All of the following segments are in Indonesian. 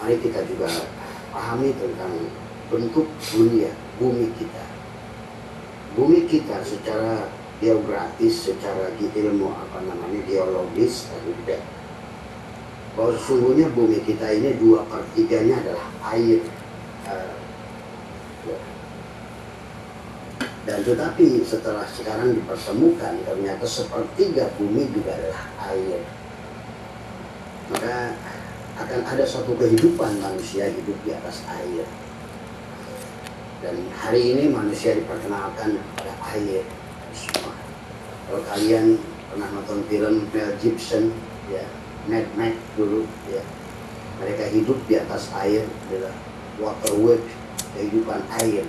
mari kita juga pahami tentang bentuk dunia, bumi kita. Bumi kita secara geografis, secara ilmu geologis tidak. Bahwa sesungguhnya bumi kita ini 2/3-nya adalah air. Dan tetapi setelah sekarang dipertemukan ternyata 1/3 bumi juga adalah air. Maka akan ada suatu kehidupan manusia hidup di atas air. Dan hari ini manusia diperkenalkan pada air semua. Kalau kalian pernah nonton film Mel Gibson, ya, Mad Max dulu, ya, mereka hidup di atas air, adalah waterworld, kehidupan air.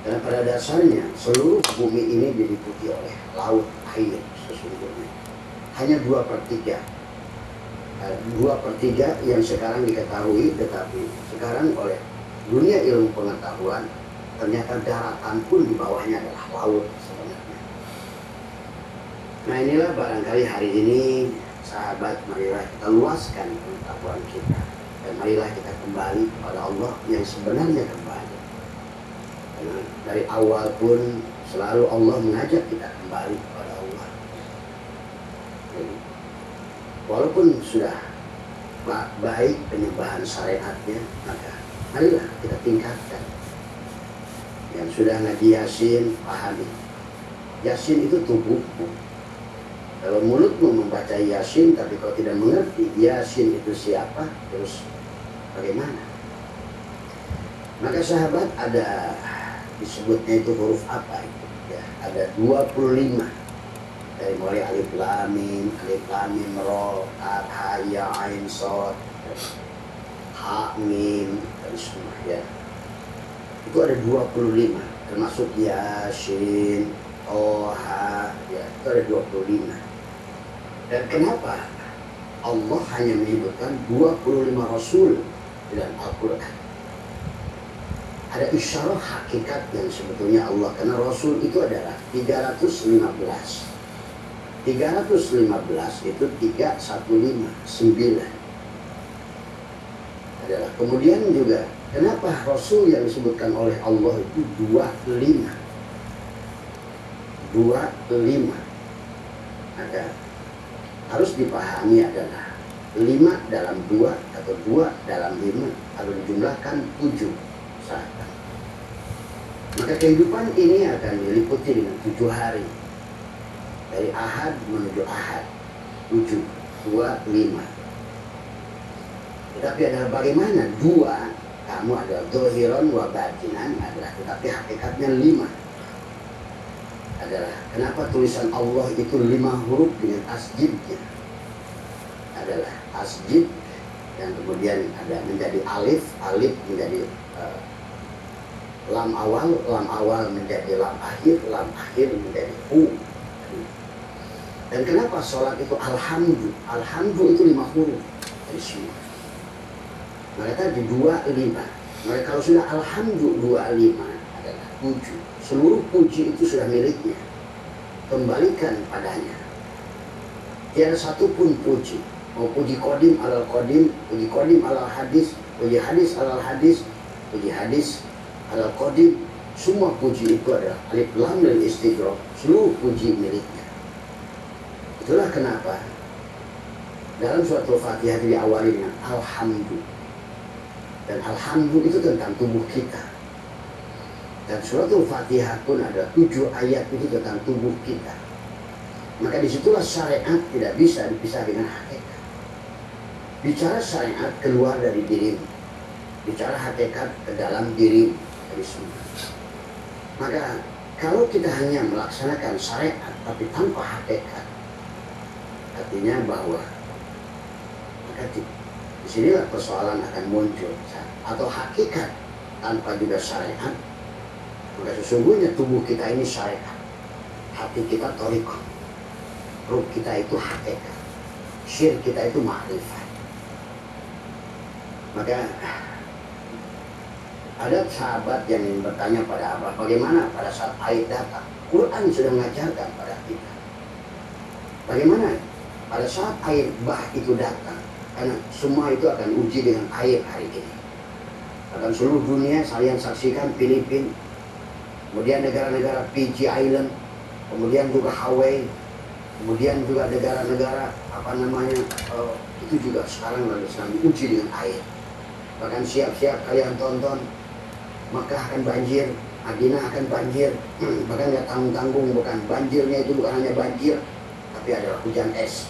Karena pada dasarnya seluruh bumi ini diliputi oleh laut air sesungguhnya. Hanya 2/3. 2/3 yang sekarang diketahui, tetapi sekarang oleh dunia ilmu pengetahuan ternyata daratan pun di bawahnya adalah laut sebenarnya. Nah inilah barangkali hari ini sahabat, marilah kita luaskan pengetahuan kita dan marilah kita kembali kepada Allah yang sebenarnya kembali. Karena dari awal pun selalu Allah mengajak kita kembali kepada Allah. Jadi, walaupun sudah baik penyembahan syariatnya, maka marilah kita tingkatkan. Yang sudah ngaji Yasin, pahami. Yasin itu tubuhmu. Kalau mulutmu membaca Yasin, tapi kau tidak mengerti Yasin itu siapa, terus bagaimana? Maka sahabat, ada disebutnya itu huruf apa itu? Ya, ada 25. Dari mulai alif lam mim, ra, ha, ya, ain, shad, ha, mim, dan semua ya. Itu ada 25, termasuk Yasin, Toha, ya, itu ada 25. Dan kenapa Allah hanya menyebutkan 25 Rasul dalam Al-Quran? Ada isyarat hakikat yang sebetulnya Allah, karena Rasul itu adalah 315. 315 itu 315, 9 adalah. Kemudian juga kenapa Rasul yang disebutkan oleh Allah itu 25? 25. Maka harus dipahami adalah 5 dalam 2 atau 2 dalam 5 kalau dijumlahkan 7 sahabat. Maka kehidupan ini akan diliputi dengan 7 hari. Dari Ahad menuju Ahad, 7, 2, 5. Tetapi adalah bagaimana 2, kamu adalah dohiron wa batinan adalah, tetapi hakikatnya 5. Adalah kenapa tulisan Allah itu 5 huruf dengan asjidnya? Adalah asjid dan kemudian ada menjadi alif, alif menjadi lam awal menjadi lam akhir menjadi hu. Dan kenapa sholat itu alhamdu? Alhamdu itu 5 huruf dari semua. Mereka tadi 25. Mereka kalau sudah alhamdu 25 adalah 7. Seluruh puji itu sudah miliknya. Kembalikan padanya. Tiada satu pun puji. Mau puji kodim alal kodim, puji kodim alal hadis, puji hadis alal hadis, puji hadis alal kodim. Semua puji itu adalah alif lam dan istighraq. Seluruh puji miliknya. Itulah kenapa dalam suatu Fatihah diawali dengan alhamdu. Dan alhamdu itu tentang tubuh kita. Dan suratul Fatihah pun ada 7 ayat itu tentang tubuh kita. Maka disitulah syariat tidak bisa dipisah dengan hakikat. Bicara syariat keluar dari dirimu. Bicara hakikat ke dalam diri dari semua. Maka kalau kita hanya melaksanakan syariat tapi tanpa hakikat, artinya bahwa maka disinilah persoalan akan muncul. Atau hakikat tanpa juga syariat, maka sesungguhnya tubuh kita ini syariat, hati kita thariqah, ruh kita itu hakikat, syir kita itu ma'rifat. Maka ada sahabat yang bertanya pada Abah, bagaimana pada saat air datang? Quran sudah mengajarkan pada kita. Bagaimana pada saat air bah itu datang? Karena semua itu akan uji dengan air hari ini. Akan seluruh dunia kalian saksikan Filipina, kemudian negara-negara Fiji Island, kemudian juga Hawaii, kemudian juga negara-negara itu juga sekarang lagi sedang diuji dengan air. Bahkan siap-siap kalian tonton Makkah akan banjir, Madinah akan banjir, bahkan nggak tanggung-tanggung. Bukan banjirnya itu bukan hanya banjir, tapi adalah hujan es.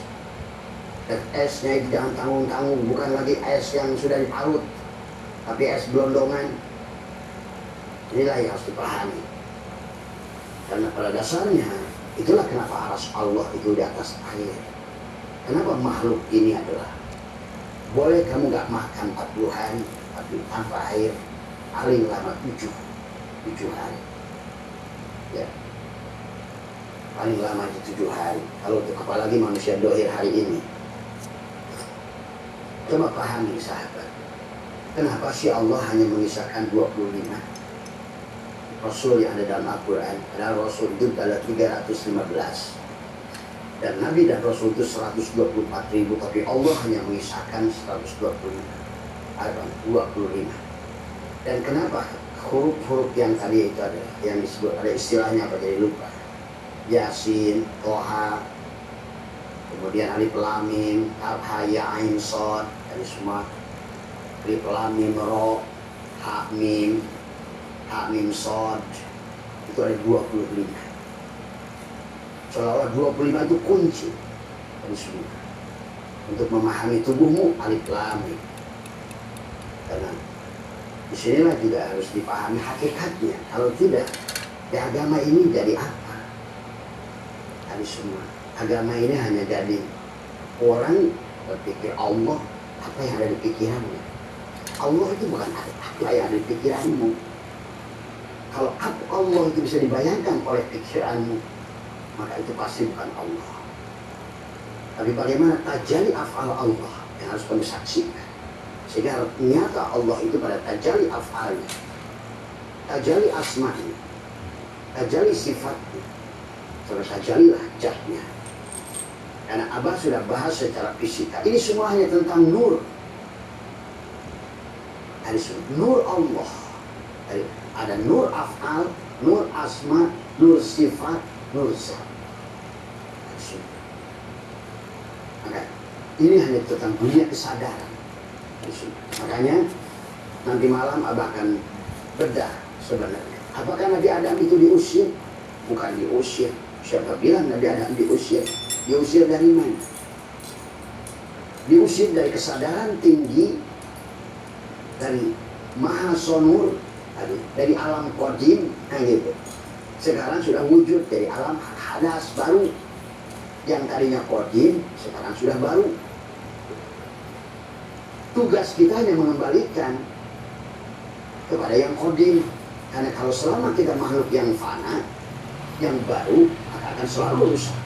Dan esnya itu jangan tanggung-tanggung, bukan lagi es yang sudah diparut, tapi es gelondongan. Inilah yang harus dipahami. Karena pada dasarnya itulah kenapa aras Allah itu di atas air. Kenapa makhluk ini adalah boleh kamu gak makan 40 hari, tapi tanpa air paling lama 7 hari. Ya, paling lama itu 7 hari. Kalau apalagi manusia dohir hari ini. Coba pahami sahabat, kenapa sih Allah hanya mengisahkan 25 Rasul yang ada dalam Al-Quran? Adalah Rasul itu adalah 315 dan Nabi dan Rasul itu 124.000, tapi Allah hanya mengisahkan 125. Dan kenapa huruf-huruf yang tadi itu ada yang disebut, ada istilahnya apa jadi lupa, Yasin, Toha, kemudian Alif Lam Mim, Ha Ya Ain Shad, dari semua Alif Lam Mim Ra, Ha Mim Shad, itu ada 25. Seolah-olah 25 itu kunci dari semua untuk memahami tubuhmu. Alif Lam Mim. Karena disinilah juga harus dipahami hakikatnya. Kalau tidak, ya agama ini jadi apa? Dari semua agama ini hanya jadi orang berpikir Allah apa yang ada di pikiranmu. Allah itu bukan apa yang ada di pikiranmu. Kalau Allah itu bisa dibayangkan oleh pikiranmu, maka itu pasti bukan Allah. Tapi bagaimana tajalli af'al Allah yang harus kamu saksikan. Sehingga nyata Allah itu pada tajalli af'alnya, tajalli asma'nya, tajalli sifatnya, sampai tajallilah jahnya. Karena Abah sudah bahas secara fisika. Ini semua hanya tentang nur. Ada nur Allah. Ada nur af'al, nur asma, nur sifat, nur zat. Maka ini hanya tentang dunia kesadaran. Makanya nanti malam Abah akan bedah sebenarnya. Apakah Nabi Adam itu diusir? Bukan diusir. Siapa bilang Nabi Adam diusir? Diusir dari mana? Diusir dari kesadaran tinggi, dari maha sonur, dari alam qadim, gitu. Sekarang sudah wujud dari alam hadas baru. Yang tadinya qadim, sekarang sudah baru. Tugas kita hanya mengembalikan kepada yang qadim. Karena kalau selama kita makhluk yang fana, yang baru akan selalu rusak.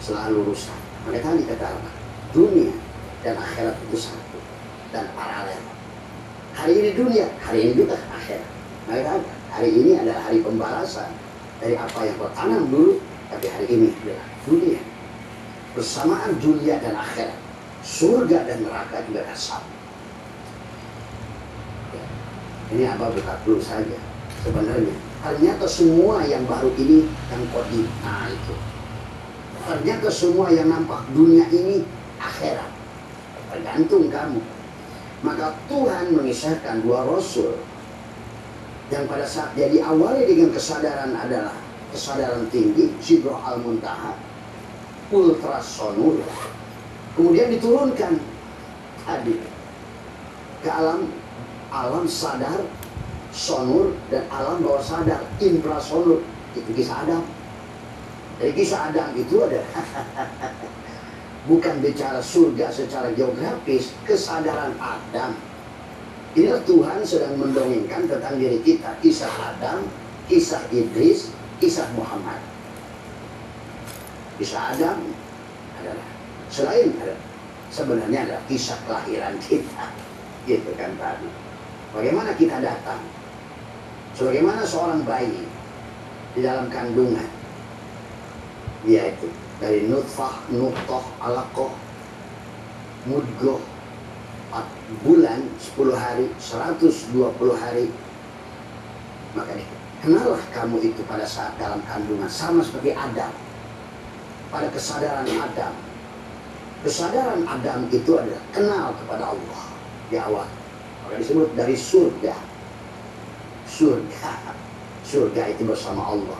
Selalu rusak. Maka tadi kata Allah, dunia dan akhirat itu satu dan paralel. Hari ini dunia, hari ini juga akhirat. Maka hari ini adalah hari pembalasan dari apa yang kau tanam dulu, tapi hari ini adalah dunia. Bersamaan dunia dan akhirat, surga dan neraka juga sama. Ya. Ini Abah buka dulu saja. Sebenarnya ternyata semua yang baru ini yang qadim. Nah itu. Ternyata semua yang nampak dunia ini akhirat. Tergantung kamu. Maka Tuhan mengisahkan dua Rasul yang pada saat dia diawali dengan kesadaran adalah kesadaran tinggi, Sidrah Al-Muntaha, ultrasonur. Kemudian diturunkan ke alam sadar, sonur, dan alam bawah sadar, infrasonur. Itu kisah Adam. Dari kisah Adam itu ada bukan bicara surga secara geografis, kesadaran Adam. Inilah Tuhan sedang mendongengkan tentang diri kita. Kisah Adam, kisah Idris, kisah Muhammad. Kisah Adam adalah sebenarnya adalah kisah kelahiran kita. Gitu kan tadi. Bagaimana kita datang? Sebagaimana seorang bayi di dalam kandungan. Dia itu dari nutfah, alaqah, mudghah 4 bulan 10 hari 120 hari, maka kenallah kamu itu pada saat dalam kandungan sama seperti Adam. Pada kesadaran Adam, kesadaran Adam itu adalah kenal kepada Allah di awal. Maka disebut dari surga. Surga itu bersama Allah.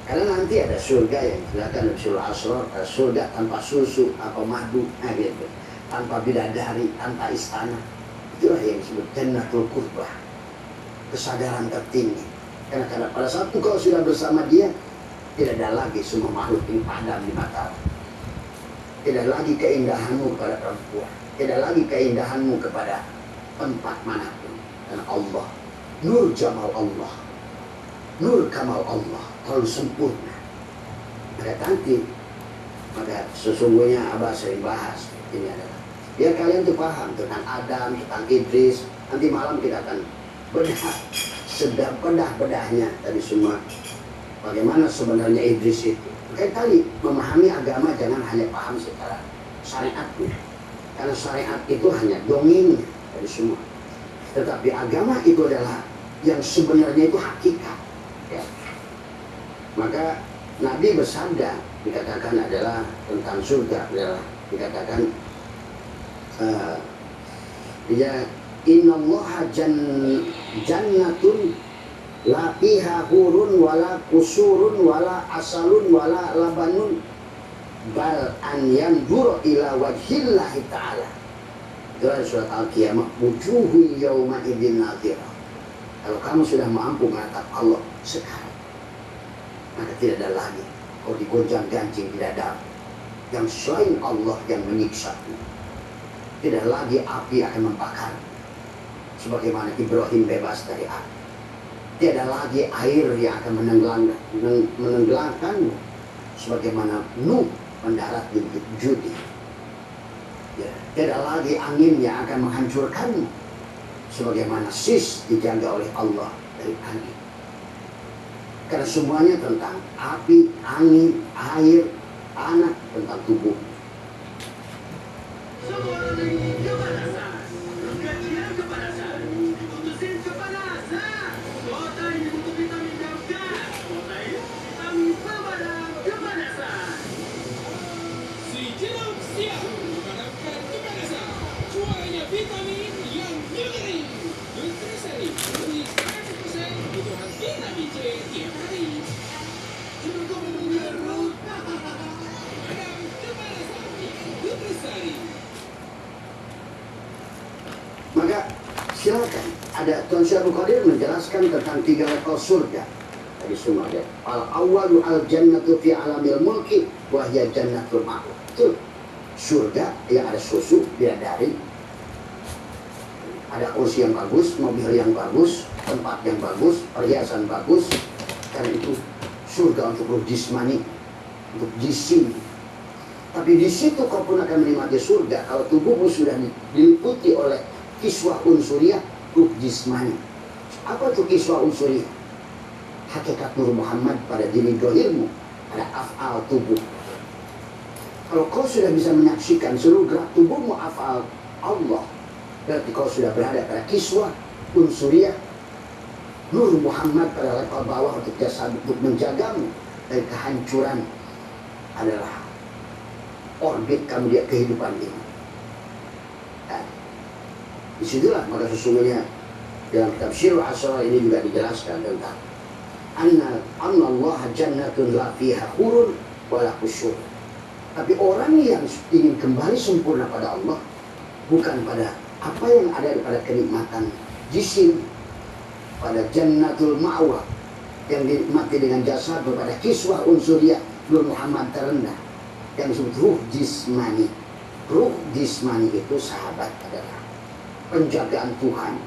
Karena nanti ada surga yang dikatakan surah Asrar, surga tanpa susu atau madu, gitu. Tanpa bidadari, tanpa istana. Itulah yang disebut Jannatul Qurbah, kesadaran tertinggi. Karena pada saat engkau sudah bersama dia, tidak ada lagi semua makhluk ini padam di mata. Tidak lagi keindahanmu kepada perempuan, tidak lagi keindahanmu kepada tempat manapun. Dan Allah, nur jamal Allah, nur kamal Allah terlalu sempurna. Maka sesungguhnya Abah sering bahas ini adalah biar kalian tuh paham tentang Adam, tentang Idris. Nanti malam kita akan bedahnya tadi semua. Bagaimana sebenarnya Idris itu. Makanya tadi memahami agama jangan hanya paham secara syariatnya. Karena syariat itu hanya dongeng dari semua. Tetapi agama itu adalah yang sebenarnya itu hakikat. Ya. Maka Nabi bersabda, dikatakan adalah tentang surga, adalah dikatakan innallaha jannatun la fiha hurun wala kusurun wala asalun wala labanun bal an yanzur ila wajhillahi ta'ala. Itu adalah surat Al-Qiyamah, wujuhu yawma idzin nadhirah. Kalau kamu sudah mampu menatap Allah sekarang, maka tidak ada lagi kau digonjang-ganjing tidak ada yang selain Allah yang menyiksa. Tidak lagi api akan membakar sebagaimana Ibrahim bebas dari api. Tidak lagi air yang akan menenggelamkanmu sebagaimana Nuh mendarat di Bukit Judi. Ya, tidak lagi angin yang akan menghancurkanmu sebagaimana Sis dijaga oleh Allah dari angin. Karena semuanya tentang api, angin, air, tanah, tentang tubuh. Semua orang kepanasan, kajian kepanasan, diputusin kepanasan. Kota ini butuh vitamin dan gas. Kota ini vitamin pemadam kepanasan. Si jeruk siap memadamkan kepanasan. Jualnya vitamin yang nyeri. Nutrisari, beli 100% kebutuhan vitamin C tiap hari. Cukup mengerut. Pemadam kepanasan dengan Nutrisari. Maka silakan, ada Tuan Syekh Abdul Qadir menjelaskan tentang 3 level surga. Tadi semua ada. Al-awwalu al-jannatu fi alamil mulki wa hiya jannatul ma'wa. Itu surga yang ada susu, bidadari, ada kursi yang bagus, mobil yang bagus, tempat yang bagus, perhiasan bagus. Karena itu surga untuk ruh jismani, untuk jisim. Tapi di situ kau pun akan menikmati surga kalau tubuhmu sudah diliputi oleh kiswah unsuriyah, ruh jismani. Apa itu kiswah unsuriyah? Hakikat Nur Muhammad pada diri dohirmu, ada af'al tubuh. Kalau kau sudah bisa menyaksikan seluruh gerak tubuhmu af'al Allah, berarti kau sudah berada pada kiswah unsuriyah Nur Muhammad pada level bawah untuk jasad, untuk menjagamu dari kehancuran. Adalah orbit kamu di kehidupan ini. Disitulah maka sesungguhnya dalam kitab Syirul Asrar ini juga dijelaskan tentang Anna Allah jannatun la fiha hurun wala kusyur. Tapi orang yang ingin kembali sempurna pada Allah, bukan pada apa yang ada pada kenikmatan jisim, pada jannatul ma'wa yang dinikmati dengan jasa, kepada kiswah unsuriyah Nur Muhammad terendah yang disebut ruh jismani. Ruh jismani itu sahabat adalah penjagaan Tuhan,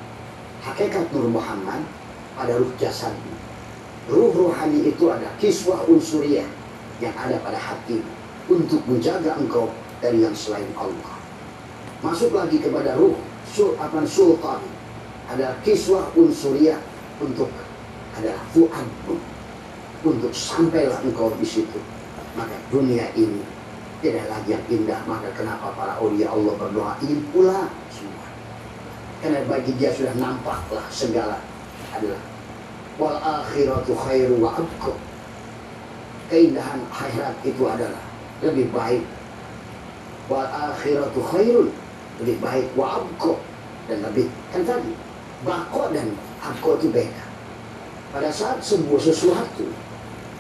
hakikat Nur Muhammad pada ruh jasadmu. Ruh rohani itu ada kiswah unsuriyah yang ada pada hati untuk menjaga engkau dari yang selain Allah. Masuk lagi kepada ruh sultan, ada kiswah unsuriyah untuk adalah fuadmu, untuk sampailah engkau di situ. Maka dunia ini tidak lagi yang indah. Maka kenapa para aulia Allah berdoa ingin pulang semua? Karena bagi dia sudah nampaklah segala adalah wal akhiratu khairu wa abqa. Keindahan akhirat itu adalah lebih baik. Wal akhiratu khairun, lebih baik, wa abqa, dan lebih, kan tadi bako dan abqa itu beda. Pada saat sebuah sesuatu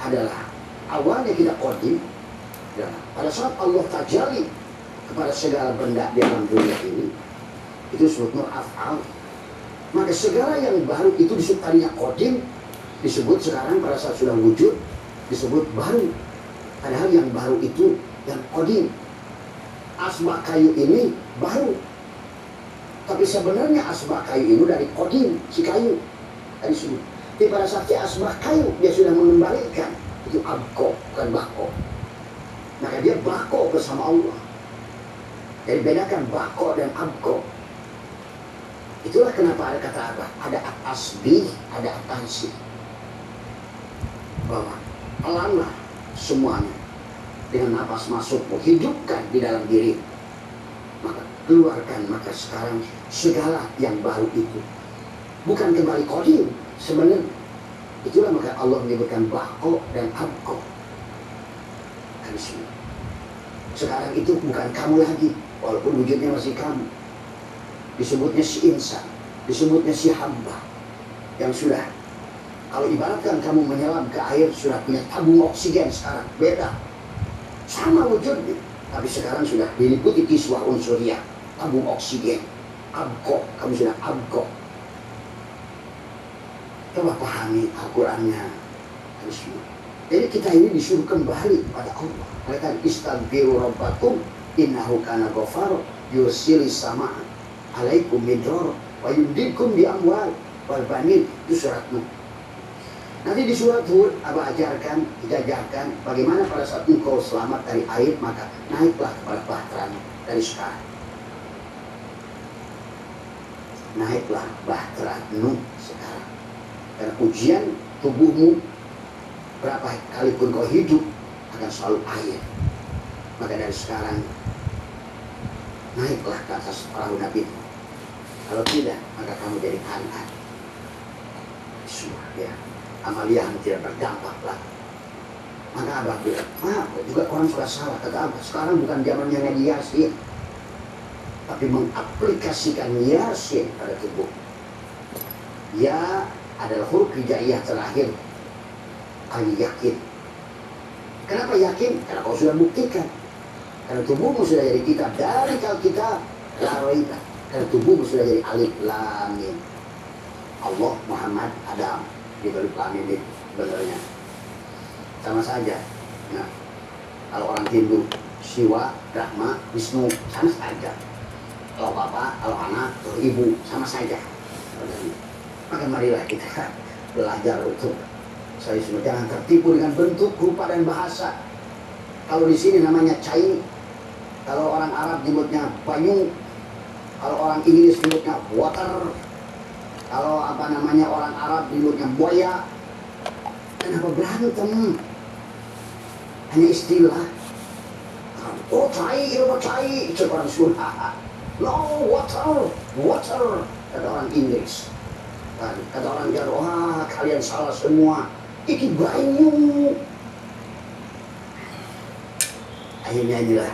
adalah awalnya kita qadim, pada saat Allah tajalli kepada segala benda di alam dunia ini, itu disebut nur af'al. Maka segala yang baru itu disebut tadinya qadim, disebut sekarang pada saat sudah wujud disebut baru. Padahal yang baru itu yang qadim. Asbak kayu ini baru, tapi sebenarnya asbak kayu itu dari qadim, si kayu tadi sebut. Tapi pada saat dia asbak kayu, dia sudah mengembalikan, itu abqa, bukan bako. Maka dia bako bersama Allah. Jadi bedakan bako dan abqa. Itulah kenapa ada kata apa? Ada at-tasbih, ada at-tansih. Bahwa pelanlah semuanya dengan nafas masuk, hidupkan di dalam diri, maka keluarkan. Maka sekarang segala yang baru itu bukan kembali qadim sebenarnya. Itulah maka Allah menyebutkan bako dan abqa. Sekarang itu bukan kamu lagi, walaupun wujudnya masih kamu. Disebutnya si insan, disebutnya si hamba yang sudah, kalau ibaratkan kamu menyelam ke air, sudah punya tabung oksigen sekarang, beda. Sama wujudnya, tapi sekarang sudah diliputi kiswah unsuriyah, tabung oksigen, abqa, kamu sudah abqa. Coba pahami Al-Qurannya. Jadi kita ini disuruh kembali pada Allah. Mereka istaghfiru rabbakum innahu kana ghafara yursilis samaa alaikum midrara wa yumdikum bi amwal wal banin. Itu surat Nuh. Nanti di surat Hud Abah ajarkan, kita ajarkan bagaimana pada saat engkau selamat dari air, maka naiklah kepada bahtera dari sekarang. Naiklah bahtera Nuh sekarang. Karena ujian tubuhmu berapa kali pun kau hidup akan selalu air. Maka dari sekarang naiklah ke atas perahu Nabi. Kalau tidak, maka kamu jadi anak. Semua ya. Amalia tidak berdampak lagi. Maka Abah bilang, juga orang sudah salah. Kata Abah, sekarang bukan zamannya media Yasin, tapi mengaplikasikan Yasin pada tubuh. Ya adalah huruf hijaiyah terakhir. Kali yakin. Kenapa yakin? Karena kau sudah buktikan. Karena tubuhmu sudah jadi kitab dari Alkitab. La raiba. Karena tubuhmu sudah jadi alif lam mim. Allah, Muhammad, Adam. Di balik lam mim itu sebenarnya sama saja. Nah, kalau orang Hindu, Siwa, Brahma, Wisnu, sama saja. Kalau bapak, kalau anak, kalau ibu, sama saja. Maka marilah kita belajar untuk saya sudah jangan tertipu dengan bentuk, rupa dan bahasa. Kalau di sini namanya cai, kalau orang Arab nyebutnya payung, kalau orang Inggris nyebutnya water, kalau apa namanya orang Arab nyebutnya buaya. Kenapa berantem? Hanya istilah. Oh cai, itu cai, itu orang Sunda. No water, water, kata orang Inggris. Kata orang Jawa, wah kalian salah semua. Iki banyu. Akhirnya inilah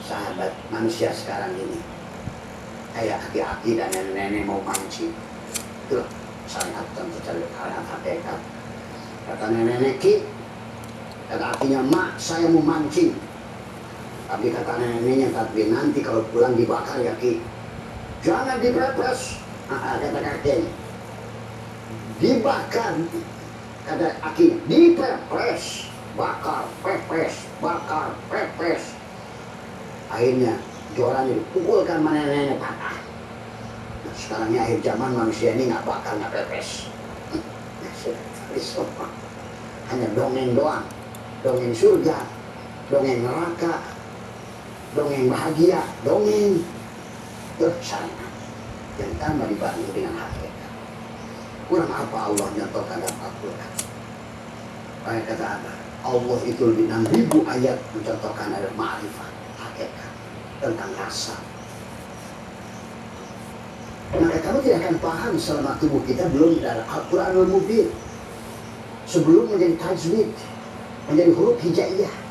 sahabat manusia sekarang ini. Kayak aki-aki dan nenek-nenek mau mancing. Itulah syariat tentu syariat hakikat. Kata nenek-nenek ki, kata akinya mak saya mau mancing. Tapi kata neneknya, tapi nanti kalau pulang dibakar ya ki. Jangan dipepes. Kata kakeknya. Dibakar, kata aki, dipepes, bakar, pepes, bakar, pepes. Akhirnya jualannya dipukulkan sama nenek patah. Nah, sekarang ini akhir zaman manusia ini nggak bakar, nggak pepes. Hanya dongeng doang, dongeng surga, dongeng neraka, dongeng bahagia, dongeng bersama yang tambah dibantu dengan hakikat. Kurang apa Allah nyontohkan dalam Al-Quran? Baik kata apa? Allah itu lebih 6.000 ayat mencontohkan ada ma'rifat, hakikat, tentang rasa. Maka kamu tidak akan paham selama tubuh kita belum dari Al-Quranul Mubin. Sebelum menjadi tajwid, menjadi huruf hijaiyah.